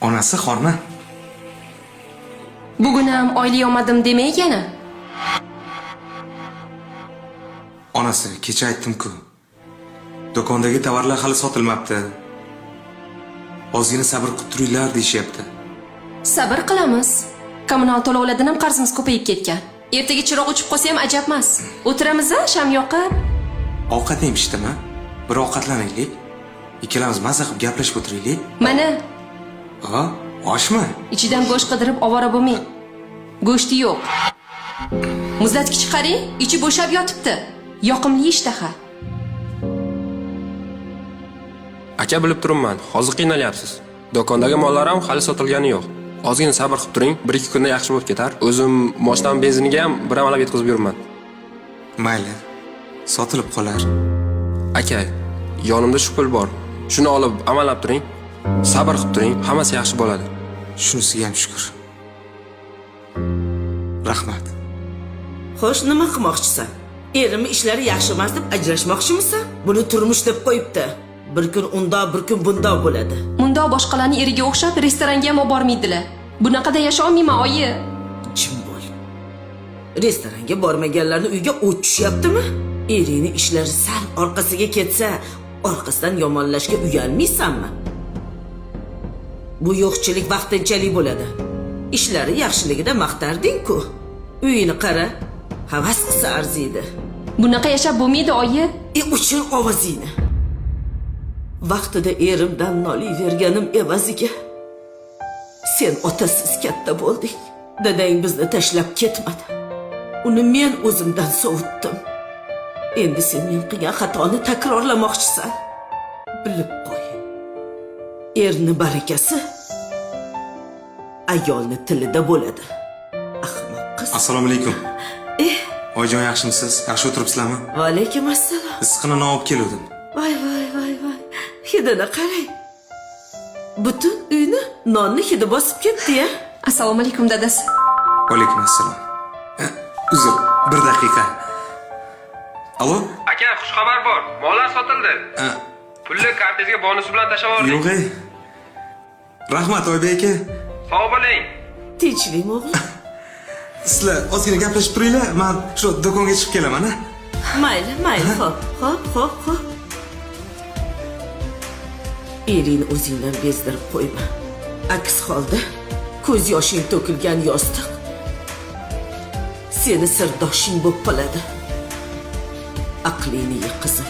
Onasi xorma. Bugun ham oylik olmadim demaygani. Onasi, kecha aytdim-ku. Do'kondagi tovarlar hali sotilmabdi. Ozgina sabr qilib turinglar deyishyapti. Sabr qilamiz. Kommunal to'lovlardan ham qarzimiz ko'payib ketgan. Ertaga chiroq o'chib qolsa ham ajab emas. O'tiramiz-a, sham yoqib. Ovqat ham pishdimi? Bir ovqatlanaylik. Ikkalamiz maza qilib gaplashib o'tiraylik. Mana, Ha, oshmi? ichidan go'sht qidirib ovora bo'lmang. Go'shti yo'q. Muzlatgich qarang, ichi bo'shab yotibdi. Yoqimli ishtaha. Aka, bilib turibman, hozir qiynalyapsiz. Do'kondagi mollar ham hali sotilgani yo'q. Ozgina sabr qilib turing, 1-2 kunda yaxshi bo'lib ketar. O'zim moshdan benziniga ham bir amalab yetkazib yuraman. Mayli. Sotilib qolar. Aka, yonimda shu pul bor. Shuni olib amallab turing. Sabr qilib turing, hammasi yaxshi bo'ladi. Shunisiga ham shukr. Rahmat. Xo'sh, nima qilmoqchisan? Erimni ishlari yaxshi emas deb ajrashmoqchimisan? Buni turmush deb qo'yibdi. Bir kun unda, bir kun bunda bo'ladi. Mundoq boshqalarning eriga o'xshab restoranga ham olib bormaydilar. Bunaqada yasha olmayman, oyi. Jim bo'l. Restoranga bormaganlarni uyga o't tushyaptimi? Eringni ishlari sal orqasiga ketsa, orqasidan yomonlashga uyalmaysanmi? Bu yo'qchilik vaqtinchalik bo'ladi. Ishlari yaxshiligida maqtarding-ku. Uyini qara, havas qilsa arziydi. Bunaqa yashab bo'lmaydi, oyi. Uchun ovozingni. Vaqtida erimdan noliyverganim evaziga sen otasiz katta bo'lding. Dadang bizni tashlab ketmadi. Uni men o'zimdan sovutdim. Endi sen men qilgan xatoni takrorlamoqchisan. Bilib qo'y. Erni barakasi ayolni tilida bo'ladi. Ahmoq qiz. Assalomu alaykum. Oyijon, yaxshimisiz? Yaxshi o'tiribsizlarmi? Va alaykum assalom. Issiqni non olib keldim. Voy. Hidini qarang. Butun uyni nonni hidi bosib ketdi-ya. Assalomu alaykum dadasi. Va alaykum assalom. Uzr, bir daqiqa. Alo? Aka, xush xabar bor. Mollar sotildi. Pulni kartangizga bonusi bilan tashlab yubordik. Yo'q. Rahmat Oybek aka. Sog' bo'ling. Tinchlikmi o'g'lim? Sizlar ozgina gaplashib turinglar, men shu do'konga chiqib kelaman, a? Mayli, xo'p. Eringni o'zingdan bezdirib qo'yma. Aks holda ko'z yoshing to'kilgan yostiq seni sirdoshing bo'lib qoladi. Aqlingni yiq qizim.